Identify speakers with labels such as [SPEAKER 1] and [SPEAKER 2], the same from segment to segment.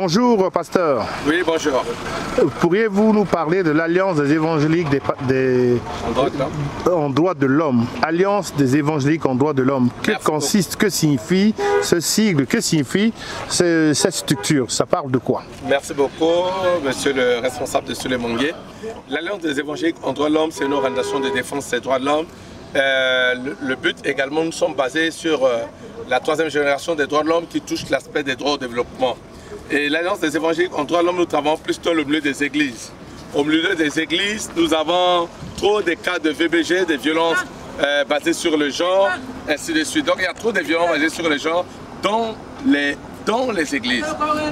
[SPEAKER 1] Bonjour, pasteur.
[SPEAKER 2] Oui, bonjour.
[SPEAKER 1] Pourriez-vous nous parler de l'Alliance des évangéliques en droit de l'homme? Alliance des évangéliques en droit de l'homme. Que signifie ce sigle? Que signifie cette structure? Ça parle de quoi?
[SPEAKER 2] Merci beaucoup, monsieur le responsable de Sulemongué. L'Alliance des évangéliques en droit de l'homme, c'est une organisation de défense des droits de l'homme. Le but également, nous sommes basés sur la troisième génération des droits de l'homme qui touche l'aspect des droits au développement. Et l'Alliance des évangéliques en droit de l'homme, nous travaillons plus dans le milieu des églises. Au milieu des églises, nous avons trop de cas de VBG, des violences basées sur le genre, ainsi de suite. Donc il y a trop de violences basées sur le genre dans les églises.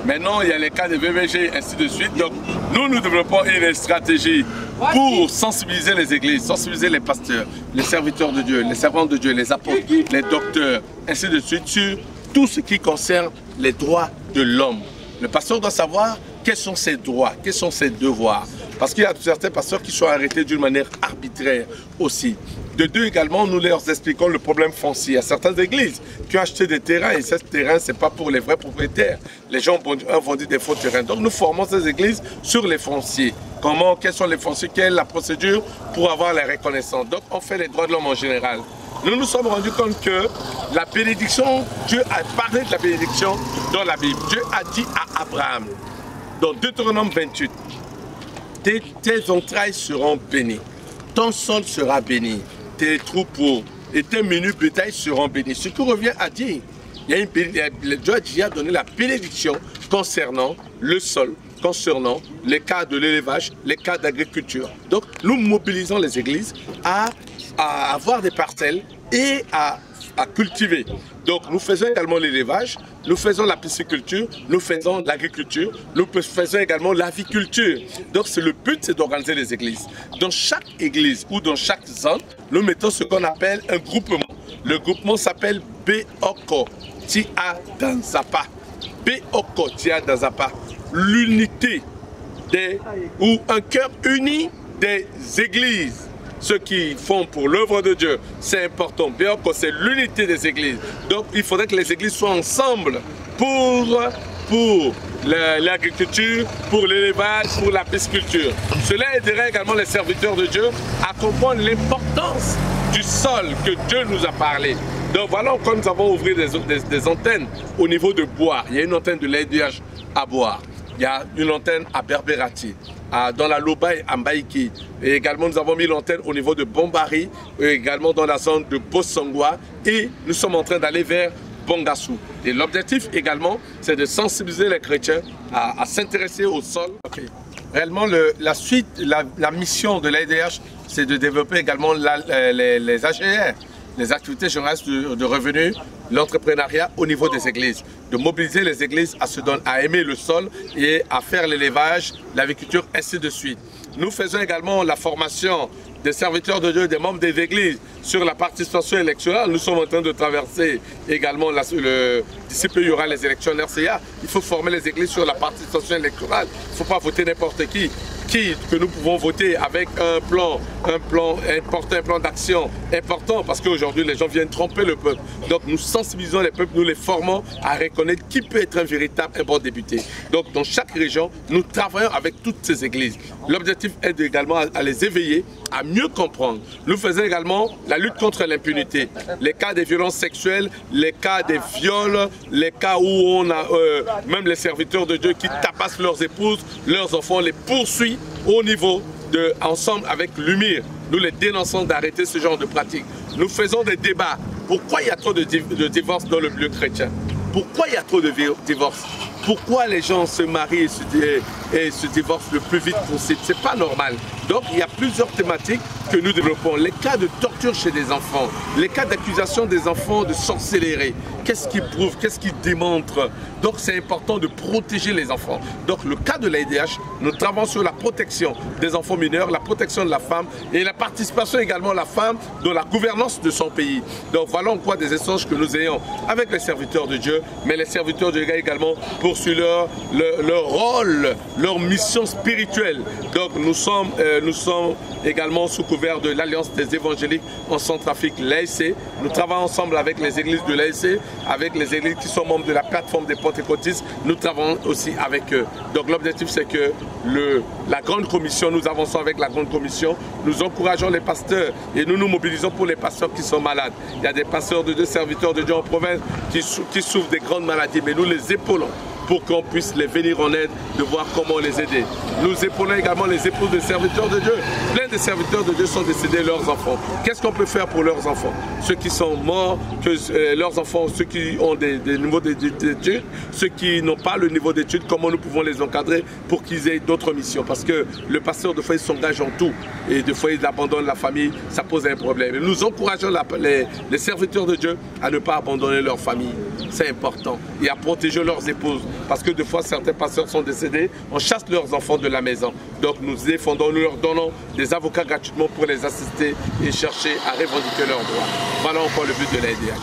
[SPEAKER 2] Maintenant, il y a les cas de VBG, ainsi de suite. Donc nous développons une stratégie pour sensibiliser les églises, sensibiliser les pasteurs, les serviteurs de Dieu, les servants de Dieu, les apôtres, les docteurs, ainsi de suite, sur tout ce qui concerne les droits de l'homme. Le pasteur doit savoir quels sont ses droits, quels sont ses devoirs. Parce qu'il y a certains pasteurs qui sont arrêtés d'une manière arbitraire aussi. De deux également, nous leur expliquons le problème foncier. Il y a certaines églises qui ont acheté des terrains et ces terrains, ce n'est pas pour les vrais propriétaires. Les gens ont vendu des faux terrains. Donc nous formons ces églises sur les fonciers. Quels sont les fonciers, quelle est la procédure pour avoir la reconnaissance. Donc on fait les droits de l'homme en général. Nous nous sommes rendus compte que la bénédiction, Dieu a parlé de la bénédiction dans la Bible. Dieu a dit à Abraham, dans Deutéronome 28, tes entrailles seront bénies, ton sol sera béni, tes troupeaux et tes menus bétails seront bénis. Ce qui revient à dire, Dieu a donné la bénédiction concernant le sol, concernant les cas de l'élevage, les cas d'agriculture. Donc nous mobilisons les églises à avoir des parcelles et à cultiver. Donc nous faisons également l'élevage, nous faisons la pisciculture, nous faisons l'agriculture, nous faisons également l'aviculture. Donc le but, c'est d'organiser les églises. Dans chaque église ou dans chaque zone, nous mettons ce qu'on appelle un groupement. Le groupement s'appelle Beoko Tia Danzapa. Beoko Tia Danzapa. L'unité ou un cœur uni des églises. Ceux qui font pour l'œuvre de Dieu, c'est important. Bien que c'est l'unité des églises. Donc il faudrait que les églises soient ensemble pour l'agriculture, pour l'élevage, pour la pisciculture. Cela aiderait également les serviteurs de Dieu à comprendre l'importance du sol que Dieu nous a parlé. Donc voilà pourquoi nous avons ouvert des antennes au niveau de Boire. Il y a une antenne de l'AIDH à Boire. Il y a une antenne à Berberati, dans la Lobaye à Mbaïki. Et également, nous avons mis l'antenne au niveau de Bombari, et également dans la zone de Bossongwa. Et nous sommes en train d'aller vers Bongassou. Et l'objectif également, c'est de sensibiliser les chrétiens à s'intéresser au sol. Okay. Réellement, la mission de l'AIDH, c'est de développer également les AGR, les activités générales de revenus, l'entrepreneuriat au niveau des églises, de mobiliser les églises à aimer le sol et à faire l'élevage, l'agriculture, ainsi de suite. Nous faisons également la formation des serviteurs de Dieu, des membres des églises sur la participation électorale. Nous sommes en train de traverser également, d'ici peu il y aura les élections RCA. Il faut former les églises sur la participation électorale. Il ne faut pas voter n'importe qui. Que nous pouvons voter avec un plan important, un plan d'action important, parce qu'aujourd'hui les gens viennent tromper le peuple. Donc nous sensibilisons les peuples, nous les formons à reconnaître qui peut être un bon député. Donc dans chaque région, nous travaillons avec toutes ces églises. L'objectif est également à les éveiller, à mieux comprendre. Nous faisons également la lutte contre l'impunité. Les cas des violences sexuelles, les cas des viols, les cas où on a même les serviteurs de Dieu qui tabassent leurs épouses, leurs enfants, les poursuivent au niveau ensemble avec l'UMIR. Nous les dénonçons d'arrêter ce genre de pratique. Nous faisons des débats. Pourquoi il y a trop de divorces dans le milieu chrétien? Pourquoi il y a trop de divorces? Pourquoi les gens se marient et se divorcent le plus vite possible? C'est pas normal. Donc il y a plusieurs thématiques que nous développons. Les cas de torture chez des enfants, les cas d'accusation des enfants de sorcellerie. Qu'est-ce qui prouve? Qu'est-ce qui démontre? Donc c'est important de protéger les enfants. Donc le cas de l'AIDH, nous travaillons sur la protection des enfants mineurs, la protection de la femme et la participation également de la femme dans la gouvernance de son pays. Donc voilà en quoi des échanges que nous ayons avec les serviteurs de Dieu, mais les serviteurs de Dieu également poursuivent leur rôle, leur mission spirituelle. Donc nous sommes nous sommes également sous couvert de l'Alliance des évangéliques en Centrafrique, l'AEC. Nous travaillons ensemble avec les églises de l'AEC, avec les églises qui sont membres de la plateforme des pentecôtistes. Nous travaillons aussi avec eux. Donc l'objectif, c'est que la grande commission, nous avançons avec la grande commission, nous encourageons les pasteurs et nous nous mobilisons pour les pasteurs qui sont malades. Il y a des pasteurs de Dieu, serviteurs de Dieu en province qui souffrent des grandes maladies, mais nous les épaulons pour qu'on puisse les venir en aide, de voir comment les aider. Nous épaulons également les épouses de serviteurs de Dieu. Plein de serviteurs de Dieu sont décédés, leurs enfants. Qu'est-ce qu'on peut faire pour leurs enfants? Ceux qui sont morts, leurs enfants, ceux qui ont des niveaux d'études, ceux qui n'ont pas le niveau d'études, comment nous pouvons les encadrer pour qu'ils aient d'autres missions? Parce que le pasteur, de fois, il s'engage en tout. Et de fois, il abandonne la famille, ça pose un problème. Et nous encourageons les serviteurs de Dieu à ne pas abandonner leur famille. C'est important. Et à protéger leurs épouses. Parce que des fois, certains pasteurs sont décédés, on chasse leurs enfants de la maison. Donc nous défendons, nous leur donnons des avocats gratuitement pour les assister et chercher à revendiquer leurs droits. Voilà encore le but de l'AEDH.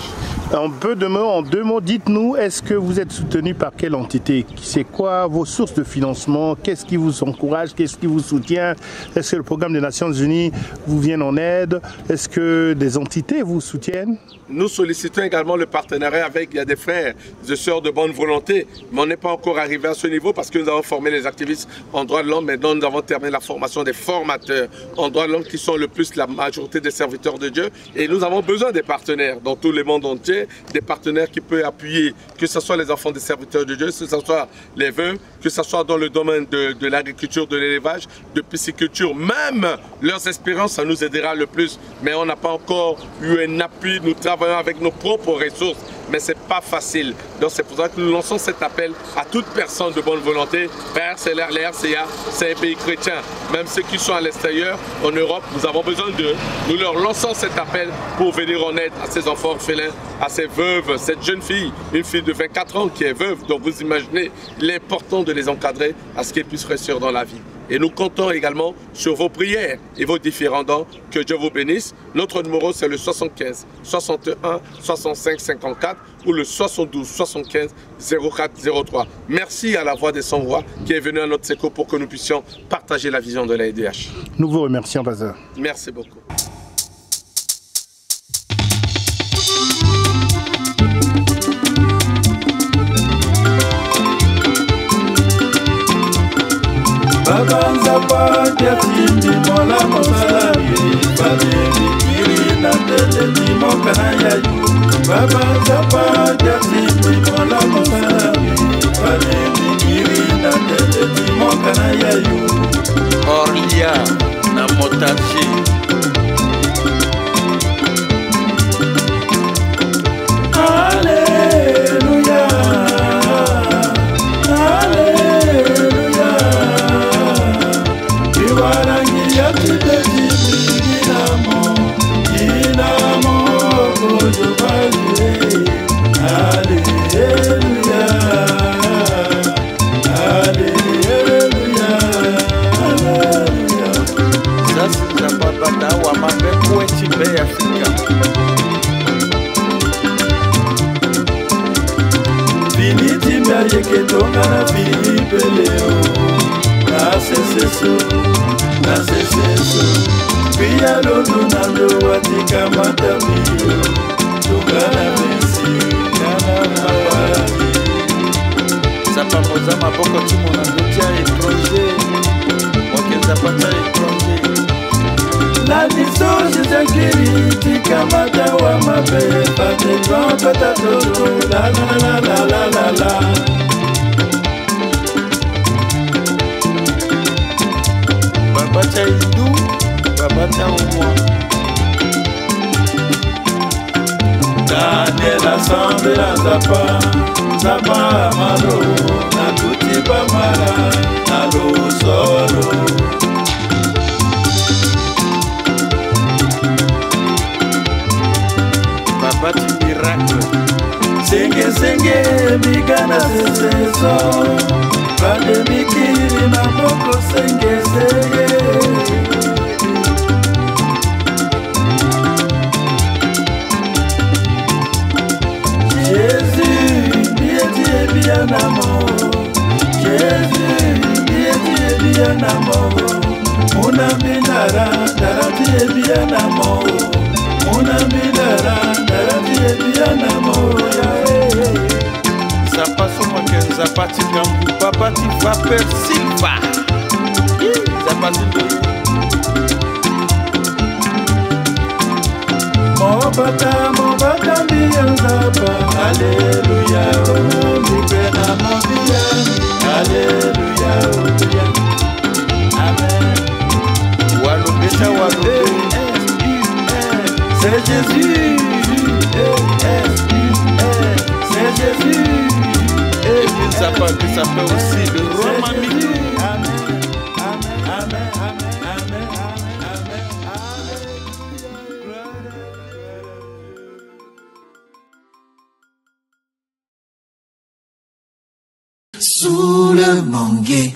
[SPEAKER 1] En deux mots, dites-nous, est-ce que vous êtes soutenu par quelle entité? C'est quoi vos sources de financement? Qu'est-ce qui vous encourage? Qu'est-ce qui vous soutient? Est-ce que le programme des Nations Unies vous vient en aide? Est-ce que des entités vous soutiennent?
[SPEAKER 2] Nous sollicitons également le partenariat avec, il y a des frères et sœurs de bonne volonté, mais on n'est pas encore arrivé à ce niveau parce que nous avons formé les activistes en droit de l'homme. Maintenant, nous avons terminé la formation des formateurs en droit de l'homme qui sont le plus la majorité des serviteurs de Dieu. Et nous avons besoin des partenaires dans tout le monde entier, des partenaires qui peuvent appuyer, que ce soit les enfants des serviteurs de Dieu, que ce soit les veuves, que ce soit dans le domaine de l'agriculture, de l'élevage, de pisciculture, même leurs espérances, ça nous aidera le plus. Mais on n'a pas encore eu un appui, nous travaillons avec nos propres ressources, mais ce n'est pas facile. Donc c'est pour ça que nous lançons cet appel à toute personne de bonne volonté. RCLR, les RCA, c'est un pays chrétien. Même ceux qui sont à l'extérieur, en Europe, nous avons besoin d'eux. Nous leur lançons cet appel pour venir en aide à ces enfants orphelins, à ces veuves, cette jeune fille, une fille de 24 ans qui est veuve. Donc vous imaginez l'important de les encadrer à ce qu'elles puissent réussir dans la vie. Et nous comptons également sur vos prières et vos différents dons. Que Dieu vous bénisse. Notre numéro, c'est le 75 61 65 54 ou le 72 75 04 03. Merci à la Voix des Sans-Voix qui est venue à notre secours pour que nous puissions partager la vision de l'AEDH.
[SPEAKER 1] Nous vous remercions, pasteur.
[SPEAKER 2] Merci beaucoup.
[SPEAKER 3] Babanzapa Diatindi Mola Mosalabi Babiri Kiri Nateleti Mokanayayu Babanzapa Diatindi Mola Mosalabi Babiri Kiri Nateleti Mokanayayu
[SPEAKER 4] Orlia na Motachi
[SPEAKER 3] Alléluia Alléluia La mission Jésus-Christ, Kamata wa mabe, pas de trompes à todo, la la la la la la la.
[SPEAKER 4] Babata Hindu, Babata Oumwa.
[SPEAKER 3] Daniel assemble la zapa, zapa malo, na tuti bamara, na lo solo.
[SPEAKER 4] Babati miracle.
[SPEAKER 3] Senge senge migana seseso, bade mikiri na boko senge senge. Jésus, bien amour. Jésus, bien amour. Mon ami
[SPEAKER 4] Zapati Gambu, Babati Vaper Silva. Zapati
[SPEAKER 3] Mobata Miyazapa, Alléluia, Mibena Mobia, Alléluia, Amen.
[SPEAKER 4] Walou Beta Walou,
[SPEAKER 3] c'est Jésus, c'est Jésus.
[SPEAKER 4] Et puis ça s'appelle aussi le Romami.
[SPEAKER 3] Amen, amen, amen, amen, amen, amen.
[SPEAKER 5] Sous le manguier.